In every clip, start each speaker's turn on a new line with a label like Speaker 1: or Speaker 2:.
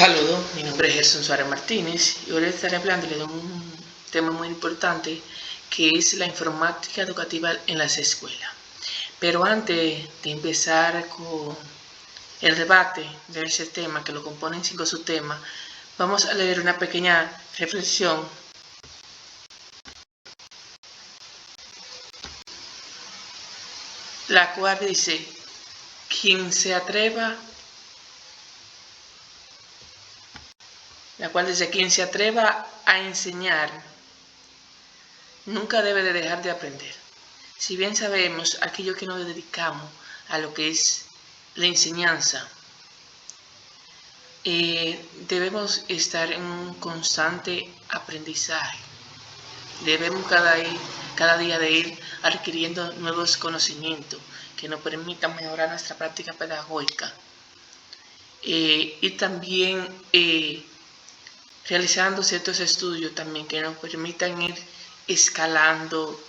Speaker 1: Saludos, mi nombre es Gerson Suárez Martínez y hoy les estaré hablando de un tema muy importante que es la informática educativa en las escuelas. Pero antes de empezar con el debate de ese tema, que lo componen 5 subtemas, vamos a leer una pequeña reflexión la cual dice: quien se atreva a enseñar nunca debe de dejar de aprender. Si bien sabemos, aquellos que nos dedicamos a lo que es la enseñanza, debemos estar en un constante aprendizaje. Debemos cada día de ir adquiriendo nuevos conocimientos que nos permitan mejorar nuestra práctica pedagógica. Y también realizando ciertos estudios también que nos permitan ir escalando,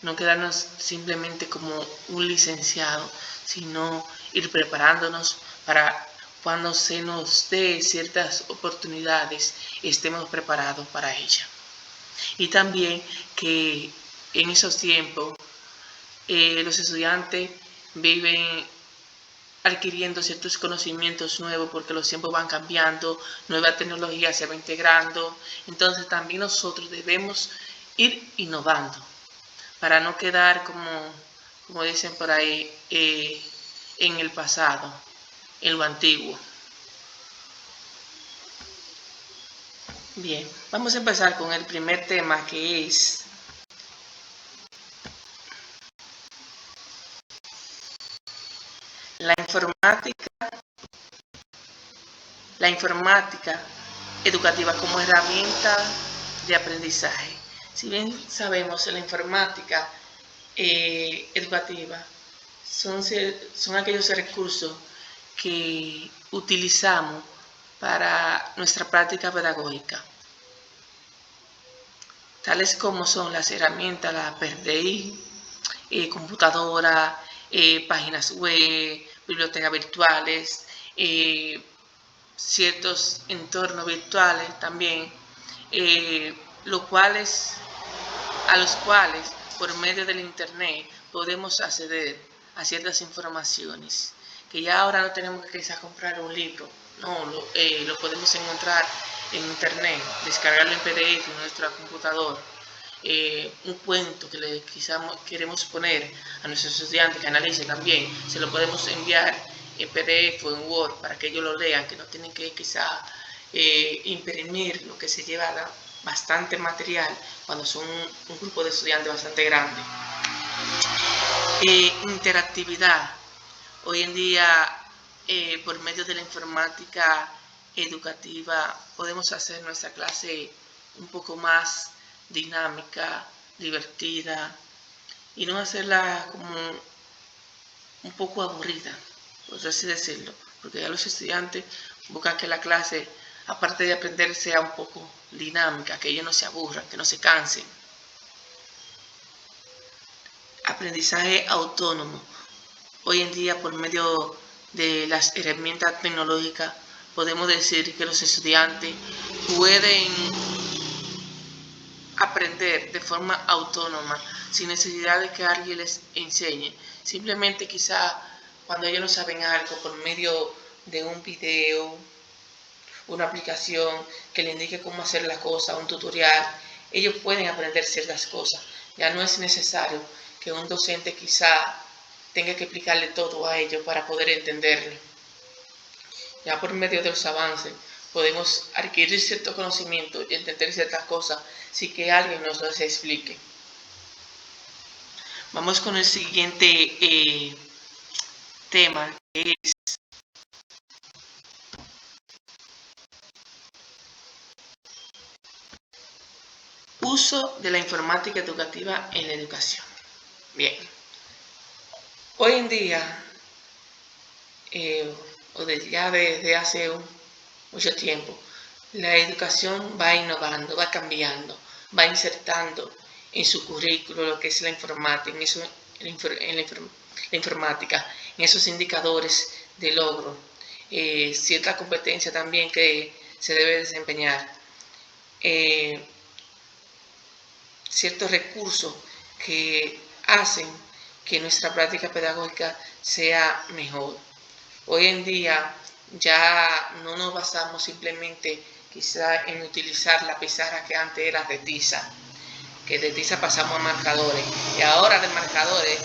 Speaker 1: no quedarnos simplemente como un licenciado, sino ir preparándonos para cuando se nos dé ciertas oportunidades estemos preparados para ellas. Y también que en esos tiempos los estudiantes viven adquiriendo ciertos conocimientos nuevos porque los tiempos van cambiando, nueva tecnología se va integrando, entonces también nosotros debemos ir innovando para no quedar como dicen por ahí, en el pasado, en lo antiguo. Bien, vamos a empezar con el primer tema, que es la informática educativa como herramienta de aprendizaje. Si bien sabemos, la informática educativa son aquellos recursos que utilizamos para nuestra práctica pedagógica, tales como son las herramientas, la PRDI, computadora, páginas web, bibliotecas virtuales, ciertos entornos virtuales también, a los cuales por medio del internet podemos acceder a ciertas informaciones que ya ahora no tenemos que quizás comprar un libro, no, lo podemos encontrar en internet, descargarlo en PDF en nuestra computadora. Un cuento que quizás queremos poner a nuestros estudiantes que analicen también, se lo podemos enviar en PDF o en Word para que ellos lo lean, que no tienen que quizás imprimir, lo que se lleva bastante material cuando son un grupo de estudiantes bastante grande. Interactividad. Hoy en día, por medio de la informática educativa, podemos hacer nuestra clase un poco más dinámica, divertida, y no hacerla como un poco aburrida, por así decirlo, porque ya los estudiantes buscan que la clase, aparte de aprender, sea un poco dinámica, que ellos no se aburran, que no se cansen. Aprendizaje autónomo. Hoy en día, por medio de las herramientas tecnológicas, podemos decir que los estudiantes pueden aprender de forma autónoma, sin necesidad de que alguien les enseñe. Simplemente quizá cuando ellos no saben algo, por medio de un video, una aplicación que les indique cómo hacer la cosa, un tutorial, ellos pueden aprender ciertas cosas. Ya no es necesario que un docente quizá tenga que explicarle todo a ellos para poder entenderlo. Ya por medio de los avances podemos adquirir cierto conocimiento y entender ciertas cosas sin que alguien nos las explique. Vamos con el siguiente tema, que es uso de la informática educativa en la educación. Bien, hoy en día, ya desde hace mucho tiempo, la educación va innovando, va cambiando, va insertando en su currículo lo que es la informática, la informática, en esos indicadores de logro, cierta competencia también que se debe desempeñar, ciertos recursos que hacen que nuestra práctica pedagógica sea mejor. Hoy en día ya no nos basamos simplemente quizá en utilizar la pizarra que antes era de tiza, que de tiza pasamos a marcadores, y ahora de marcadores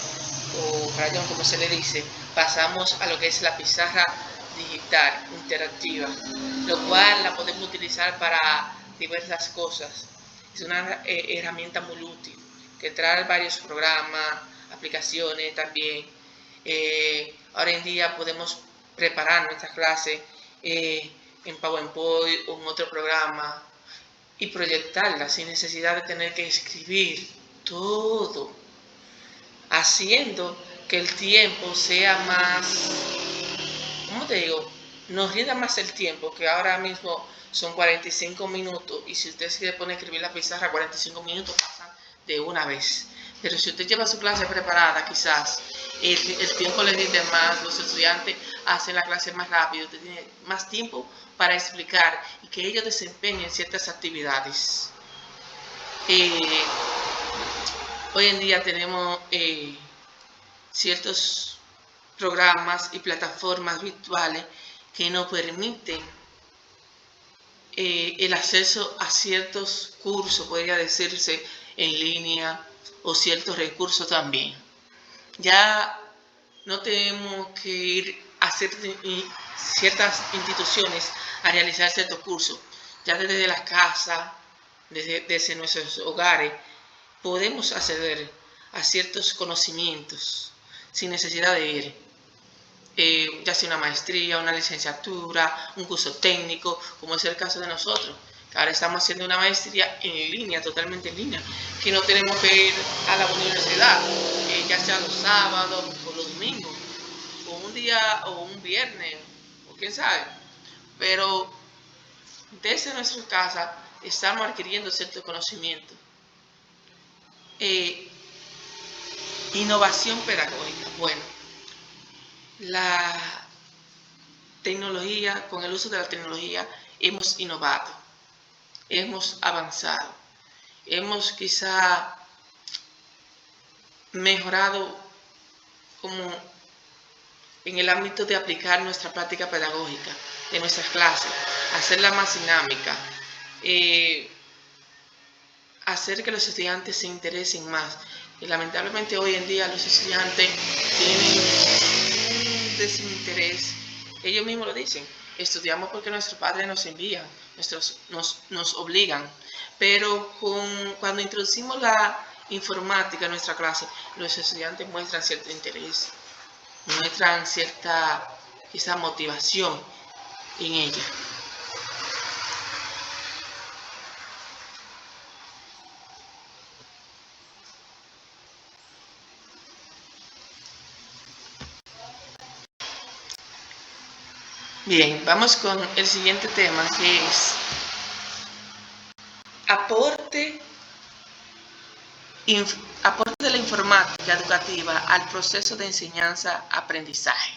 Speaker 1: o crayón como se le dice, pasamos a lo que es la pizarra digital interactiva, lo cual la podemos utilizar para diversas cosas. Es una herramienta muy útil que trae varios programas, aplicaciones también. Ahora en día podemos preparar nuestras clases en PowerPoint o en otro programa y proyectarla sin necesidad de tener que escribir todo, haciendo que el tiempo sea más, ¿cómo te digo? Nos rinda más el tiempo, que ahora mismo son 45 minutos, y si usted se pone a escribir la pizarra, 45 minutos pasan de una vez. Pero si usted lleva su clase preparada, quizás el tiempo le rinde más, los estudiantes hacen la clase más rápido, usted tiene más tiempo para explicar y que ellos desempeñen ciertas actividades. Hoy en día tenemos ciertos programas y plataformas virtuales que nos permiten el acceso a ciertos cursos, podría decirse, en línea, o ciertos recursos también. Ya no tenemos que ir a ciertas instituciones a realizar ciertos cursos. Ya desde la casa, desde nuestros hogares, podemos acceder a ciertos conocimientos sin necesidad de ir, ya sea una maestría, una licenciatura, un curso técnico, como es el caso de nosotros, que ahora estamos haciendo una maestría en línea, totalmente en línea, que no tenemos que ir a la universidad, ya sea los sábados o los domingos, o un día o un viernes, o quién sabe, pero desde nuestra casa estamos adquiriendo cierto conocimiento. Innovación pedagógica. Bueno, la tecnología, con el uso de la tecnología, hemos innovado, hemos avanzado, hemos quizá mejorado como en el ámbito de aplicar nuestra práctica pedagógica de nuestras clases, hacerla más dinámica, hacer que los estudiantes se interesen más. Y lamentablemente hoy en día los estudiantes tienen un desinterés. Ellos mismos lo dicen, estudiamos porque nuestros padres nos envían, nos obligan. Pero cuando introducimos la informática en nuestra clase, los estudiantes muestran cierto interés, muestran cierta quizá motivación en ella. Bien, vamos con el siguiente tema, que es aporte de la informática educativa al proceso de enseñanza-aprendizaje.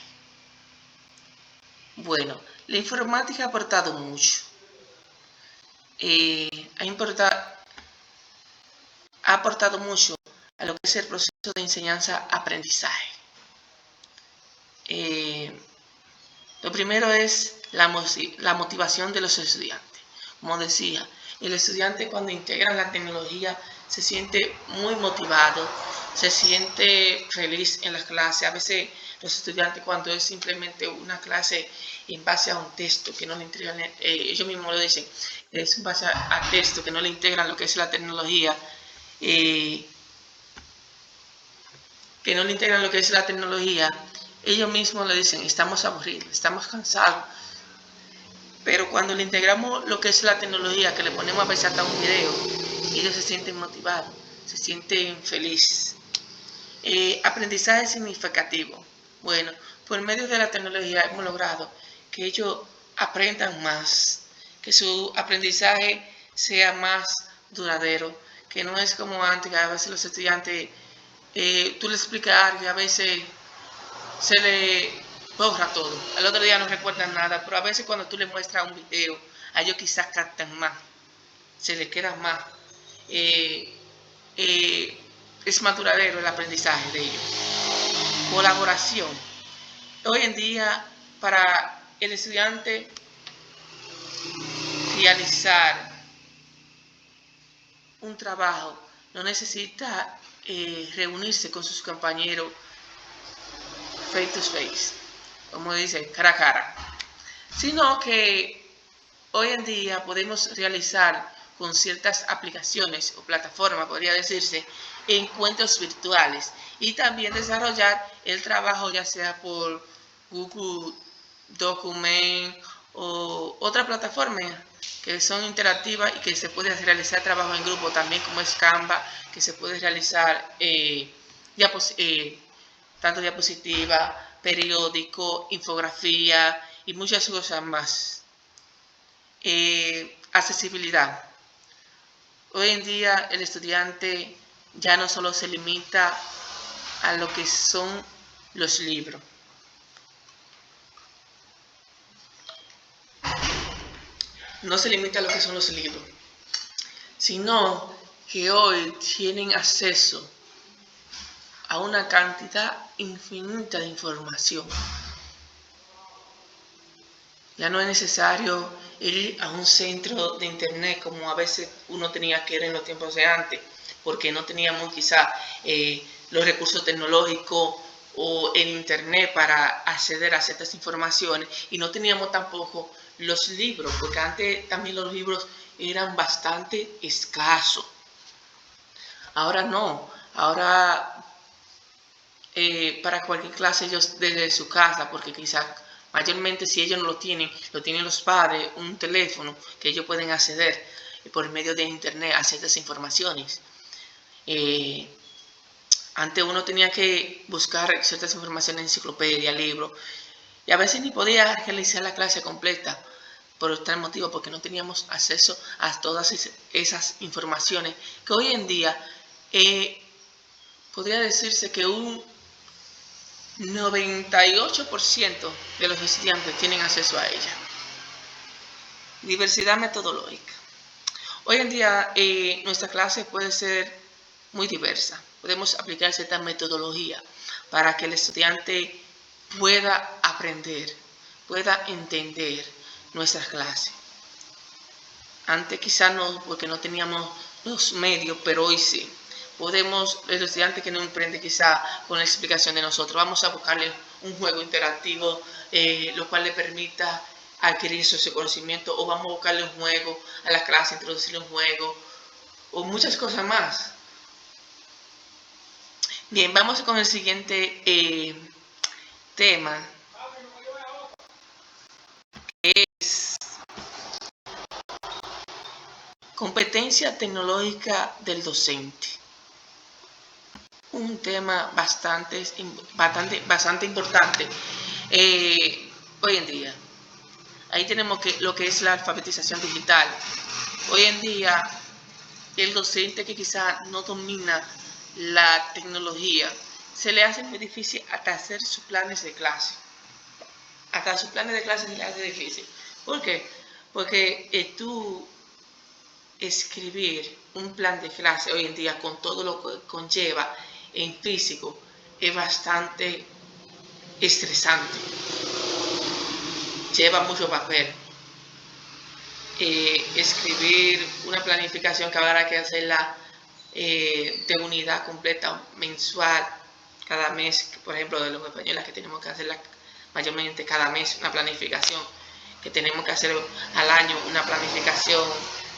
Speaker 1: Bueno, la informática ha aportado mucho. Ha aportado mucho a lo que es el proceso de enseñanza-aprendizaje. Lo primero es la motivación de los estudiantes. Como decía, el estudiante cuando integra la tecnología se siente muy motivado, se siente feliz en las clases. A veces los estudiantes, cuando es simplemente una clase en base a un texto que no le integran, ellos mismos lo dicen, es en base a texto que no le integran lo que es la tecnología, ellos mismos le dicen, estamos aburridos, estamos cansados. Pero cuando le integramos lo que es la tecnología, que le ponemos a veces hasta un video, ellos se sienten motivados, se sienten felices. Aprendizaje significativo. Bueno, por medio de la tecnología hemos logrado que ellos aprendan más, que su aprendizaje sea más duradero, que no es como antes, que a veces los estudiantes, tú les explicas algo y a veces se le borra todo. Al otro día no recuerdan nada, pero a veces cuando tú le muestras un video, a ellos quizás captan más, se les queda más. Es más duradero el aprendizaje de ellos. Colaboración. Hoy en día, para el estudiante realizar un trabajo, no necesita reunirse con sus compañeros face to face, como dice, cara a cara, sino que hoy en día podemos realizar con ciertas aplicaciones o plataformas, podría decirse, encuentros virtuales y también desarrollar el trabajo ya sea por Google Document o otra plataforma que son interactivas y que se puede realizar trabajo en grupo, también como es Canva, que se puede realizar tanto diapositiva, periódico, infografía y muchas cosas más. Accesibilidad. Hoy en día el estudiante ya no solo se limita a lo que son los libros. No se limita a lo que son los libros, sino que hoy tienen acceso a una cantidad infinita de información. Ya no es necesario ir a un centro de internet como a veces uno tenía que ir en los tiempos de antes, porque no teníamos quizá los recursos tecnológicos o el internet para acceder a ciertas informaciones, y no teníamos tampoco los libros, porque antes también los libros eran bastante escasos. Ahora no, ahora para cualquier clase ellos desde su casa, porque quizás mayormente si ellos no lo tienen los padres, un teléfono que ellos pueden acceder por medio de internet a ciertas informaciones. Antes uno tenía que buscar ciertas informaciones en enciclopedia, libros, y a veces ni podía realizar la clase completa por tal motivo, porque no teníamos acceso a todas esas informaciones que hoy en día podría decirse que un 98% de los estudiantes tienen acceso a ella. Diversidad metodológica. Hoy en día nuestra clase puede ser muy diversa. Podemos aplicar cierta metodología para que el estudiante pueda aprender, pueda entender nuestras clases. Antes quizás no, porque no teníamos los medios, pero hoy sí. El estudiante que no emprende quizá con la explicación de nosotros, vamos a buscarle un juego interactivo, lo cual le permita adquirir ese conocimiento, o vamos a buscarle un juego a la clase, introducirle un juego, o muchas cosas más. Bien, vamos con el siguiente tema, que es competencia tecnológica del docente. Un tema bastante importante hoy en día. Ahí tenemos lo que es la alfabetización digital. Hoy en día, el docente que quizá no domina la tecnología, se le hace muy difícil hasta hacer sus planes de clase. Hasta sus planes de clase se le hace difícil. ¿Por qué? Porque tú escribir un plan de clase hoy en día con todo lo que conlleva en físico es bastante estresante. Lleva mucho papel. Escribir una planificación que habrá que hacerla de unidad completa mensual, cada mes, por ejemplo, de los españoles, que tenemos que hacerla mayormente cada mes, una planificación, que tenemos que hacer al año una planificación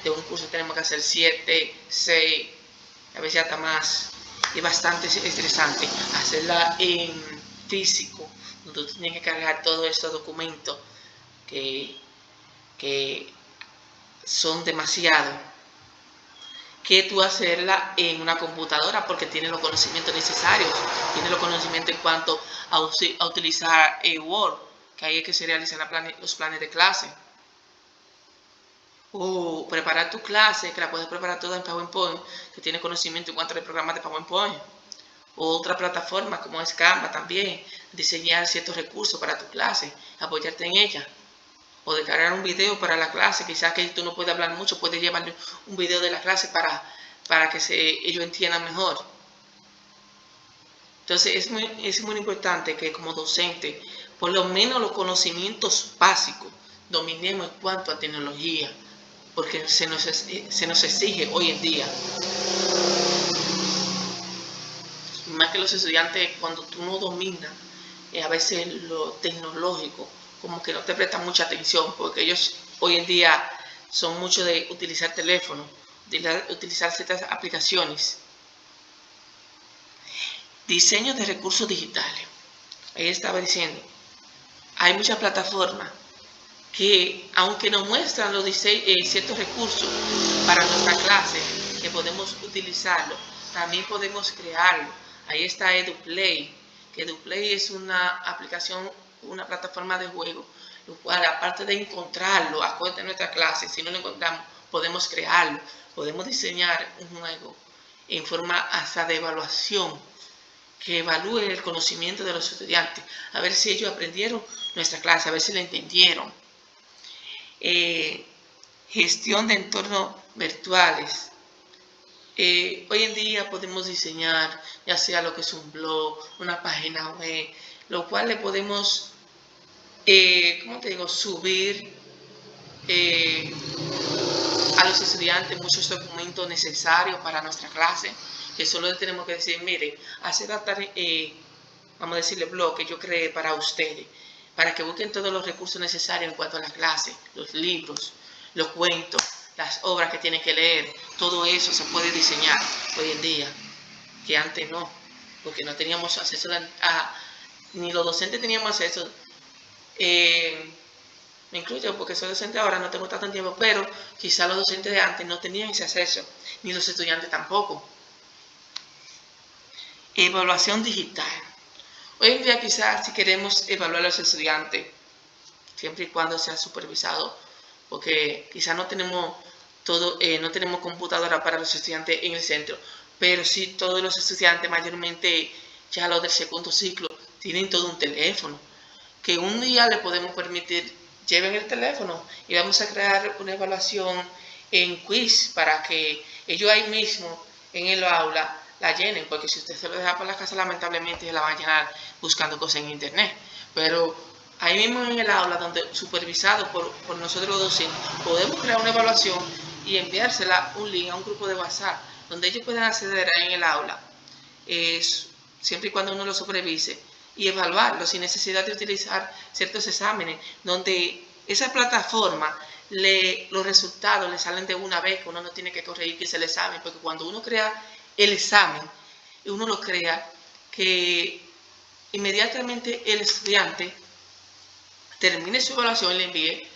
Speaker 1: de un curso, tenemos que hacer 7, 6, a veces hasta más. Es bastante estresante hacerla en físico, donde tú tienes que cargar todos estos documentos que son demasiados, que tú hacerla en una computadora, porque tiene los conocimientos necesarios, tiene los conocimientos en cuanto a utilizar Word, que ahí es que se realizan los planes de clase, o preparar tu clase, que la puedes preparar toda en PowerPoint, que tiene conocimiento en cuanto al programa de PowerPoint, O otra plataforma como es Canva también, diseñar ciertos recursos para tu clase, apoyarte en ella. O descargar un video para la clase, quizás que tú no puedes hablar mucho, puedes llevarle un video de la clase para que ellos entiendan mejor. Entonces es muy importante que como docente, por lo menos los conocimientos básicos, dominemos en cuanto a tecnología, porque se nos exige hoy en día. Más que los estudiantes, cuando tú no dominas, a veces lo tecnológico, como que no te prestan mucha atención, porque ellos hoy en día son mucho de utilizar teléfono, utilizar ciertas aplicaciones. Diseño de recursos digitales. Ahí estaba diciendo, hay muchas plataformas que, aunque nos muestran ciertos recursos para nuestra clase, que podemos utilizarlo, también podemos crearlo. Ahí está EduPlay, que EduPlay es una aplicación, una plataforma de juego, lo cual, aparte de encontrarlo acorde a nuestra clase, si no lo encontramos, podemos crearlo, podemos diseñar un juego en forma hasta de evaluación, que evalúe el conocimiento de los estudiantes, a ver si ellos aprendieron nuestra clase, a ver si la entendieron. Gestión de entornos virtuales. Hoy en día podemos diseñar ya sea lo que es un blog, una página web, lo cual le podemos, subir a los estudiantes muchos documentos necesarios para nuestra clase, que solo tenemos que decir, mire, hacer vamos a decirle blog que yo creé para ustedes, para que busquen todos los recursos necesarios en cuanto a la clase, los libros, los cuentos, las obras que tienen que leer, todo eso se puede diseñar hoy en día, que antes no, porque no teníamos acceso ni los docentes teníamos acceso. Me incluyo porque soy docente ahora, no tengo tanto tiempo, pero quizá los docentes de antes no tenían ese acceso, ni los estudiantes tampoco. Evaluación digital. Hoy en día quizás si queremos evaluar a los estudiantes, siempre y cuando sea supervisado, porque quizás no tenemos no tenemos computadora para los estudiantes en el centro, pero sí todos los estudiantes, mayormente ya los del segundo ciclo, tienen todo un teléfono, que un día le podemos permitir, lleven el teléfono y vamos a crear una evaluación en quiz para que ellos ahí mismo en el aula la llenen, porque si usted se lo deja por la casa, lamentablemente se la van a llenar buscando cosas en internet. Pero ahí mismo en el aula, donde supervisado por nosotros los docentes, podemos crear una evaluación y enviársela un link a un grupo de WhatsApp, donde ellos puedan acceder ahí en el aula, siempre y cuando uno lo supervise, y evaluarlo sin necesidad de utilizar ciertos exámenes, donde esa plataforma, los resultados le salen de una vez, que uno no tiene que corregir que es el examen, porque cuando uno crea el examen, uno lo crea que inmediatamente el estudiante termine su evaluación y le envíe,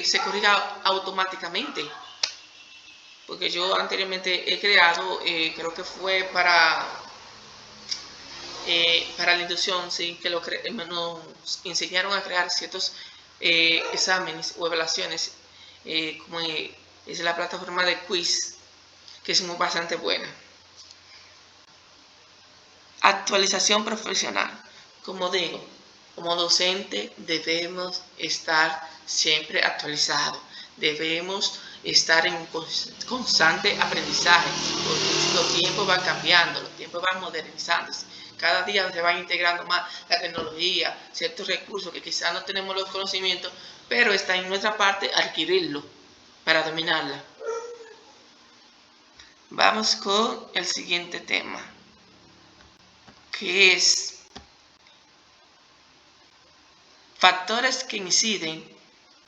Speaker 1: se corrija automáticamente. Porque yo anteriormente he creado, creo que fue para la inducción, sí, que nos enseñaron a crear ciertos exámenes o evaluaciones, como es la plataforma de quiz, que es muy bastante buena. Actualización profesional. Como digo, como docente debemos estar siempre actualizados, debemos estar en constante aprendizaje, porque los tiempos van cambiando, los tiempos van modernizándose. Cada día se va integrando más la tecnología, ciertos recursos que quizás no tenemos los conocimientos, pero está en nuestra parte adquirirlo para dominarla. Vamos con el siguiente tema, que es factores que inciden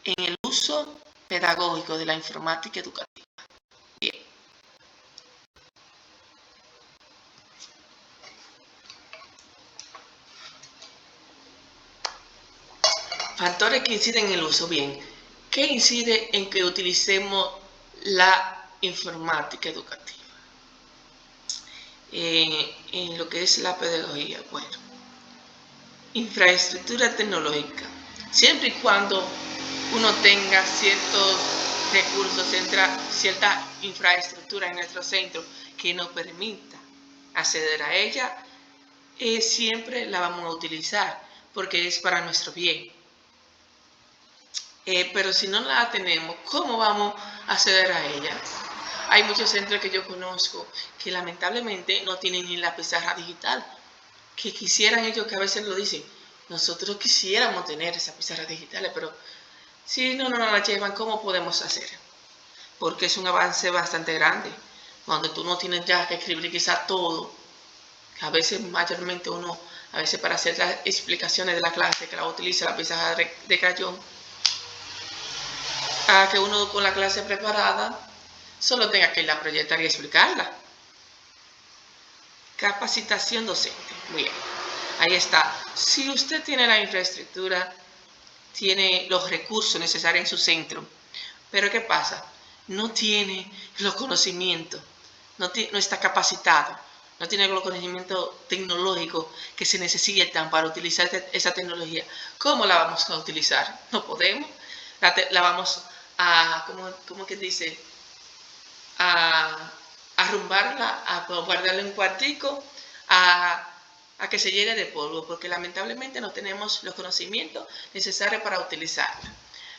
Speaker 1: en el uso pedagógico de la informática educativa. Bien. Factores que inciden en el uso. Bien. ¿Qué incide en que utilicemos la informática educativa? En lo que es la pedagogía. Bueno, infraestructura tecnológica. Siempre y cuando uno tenga ciertos recursos, cierta infraestructura en nuestro centro que nos permita acceder a ella, siempre la vamos a utilizar porque es para nuestro bien. Pero si no la tenemos, ¿cómo vamos a acceder a ella? Hay muchos centros que yo conozco que lamentablemente no tienen ni la pizarra digital, que quisieran ellos, que a veces lo dicen, nosotros quisiéramos tener esas pizarras digitales, pero si no nos la llevan, ¿cómo podemos hacer? Porque es un avance bastante grande, donde tú no tienes ya que escribir quizá todo, que a veces mayormente uno, a veces para hacer las explicaciones de la clase, que la utiliza la pizarra de crayón, a que uno con la clase preparada solo tenga que ir a proyectar y explicarla. Capacitación docente. Muy bien. Ahí está. Si usted tiene la infraestructura, tiene los recursos necesarios en su centro, pero ¿qué pasa? No tiene los conocimientos, no está capacitado, no tiene los conocimientos tecnológicos que se necesitan para utilizar esa tecnología. ¿Cómo la vamos a utilizar? No podemos. La vamos a, ¿cómo que dice? A arrumbarla, a guardarla en un cuartico, a que se llene de polvo, porque lamentablemente no tenemos los conocimientos necesarios para utilizarla.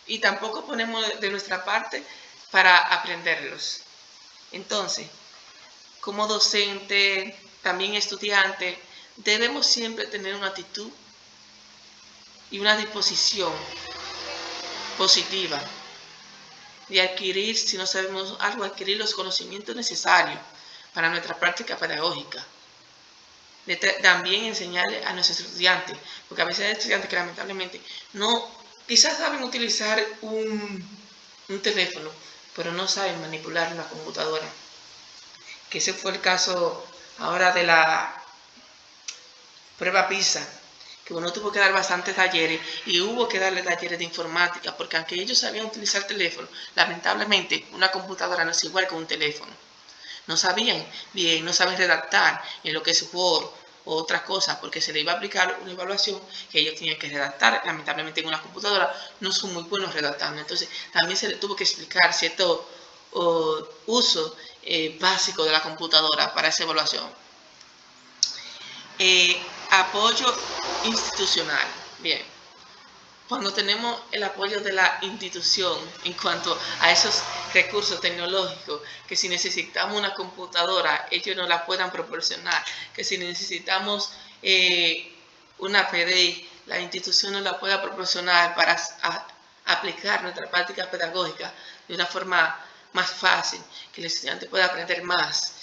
Speaker 1: Y tampoco ponemos de nuestra parte para aprenderlos. Entonces, como docente, también estudiante, debemos siempre tener una actitud y una disposición positiva de adquirir, si no sabemos algo, adquirir los conocimientos necesarios para nuestra práctica pedagógica. También enseñarle a nuestros estudiantes, porque a veces hay estudiantes que lamentablemente no, quizás saben utilizar un teléfono, pero no saben manipular una computadora. Que ese fue el caso ahora de la prueba PISA, que uno tuvo que dar bastantes talleres y hubo que darle talleres de informática, porque aunque ellos sabían utilizar el teléfono, lamentablemente una computadora no es igual que un teléfono. No sabían bien, no saben redactar en lo que es Word o otras cosas, porque se le iba a aplicar una evaluación que ellos tenían que redactar. Lamentablemente en una computadora no son muy buenos redactando, entonces también se le tuvo que explicar cierto uso básico de la computadora para esa evaluación. Apoyo institucional. Bien, cuando tenemos el apoyo de la institución en cuanto a esos recursos tecnológicos, que si necesitamos una computadora, ellos nos la puedan proporcionar, que si necesitamos una PD, la institución nos la pueda proporcionar para aplicar nuestra práctica pedagógica de una forma más fácil, que el estudiante pueda aprender más.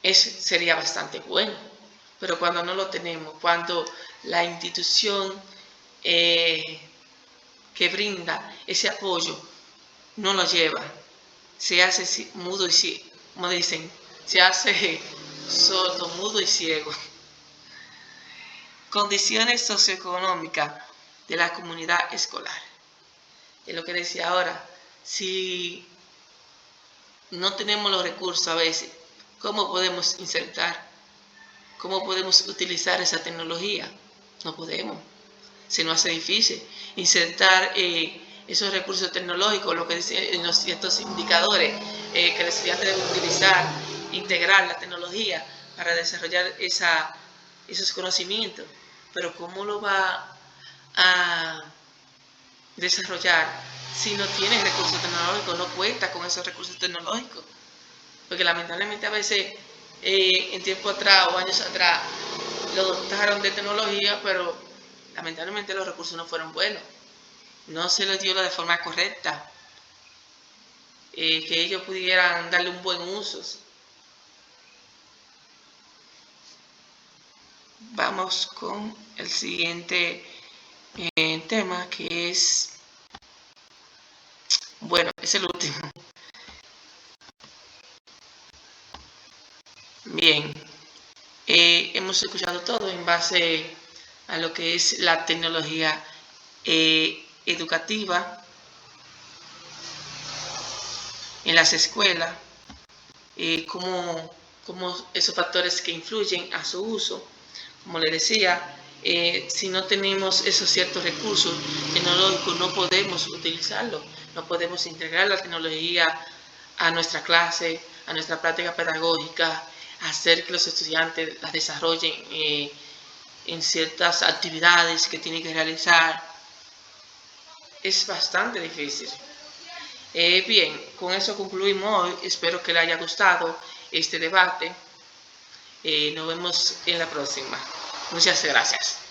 Speaker 1: Eso sería bastante bueno, pero cuando no lo tenemos, cuando la institución que brinda ese apoyo no lo lleva, se hace mudo y, como dicen, se hace sordo, mudo y ciego. Condiciones socioeconómicas de la comunidad escolar. Es lo que decía ahora, si no tenemos los recursos a veces, ¿cómo podemos insertar? ¿Cómo podemos utilizar esa tecnología? No podemos. Se nos hace difícil insertar esos recursos tecnológicos, lo que dicen los ciertos indicadores que el estudiante debe utilizar, integrar la tecnología para desarrollar esos conocimientos. Pero ¿cómo lo va a desarrollar si no tiene recursos tecnológicos, no cuenta con esos recursos tecnológicos? Porque lamentablemente a veces en tiempo atrás o años atrás lo dotaron de tecnología, pero lamentablemente los recursos no fueron buenos, no se les dio de forma correcta, que ellos pudieran darle un buen uso. Vamos con el siguiente tema, que es, bueno, es el último. Bien, hemos escuchado todo en base a lo que es la tecnología educativa en las escuelas, como esos factores que influyen a su uso. Como les decía, si no tenemos esos ciertos recursos tecnológicos, no podemos utilizarlos, no podemos integrar la tecnología a nuestra clase, a nuestra práctica pedagógica, hacer que los estudiantes las desarrollen en ciertas actividades que tienen que realizar, es bastante difícil. Bien, con eso concluimos hoy. Espero que les haya gustado este debate. Nos vemos en la próxima. Muchas gracias.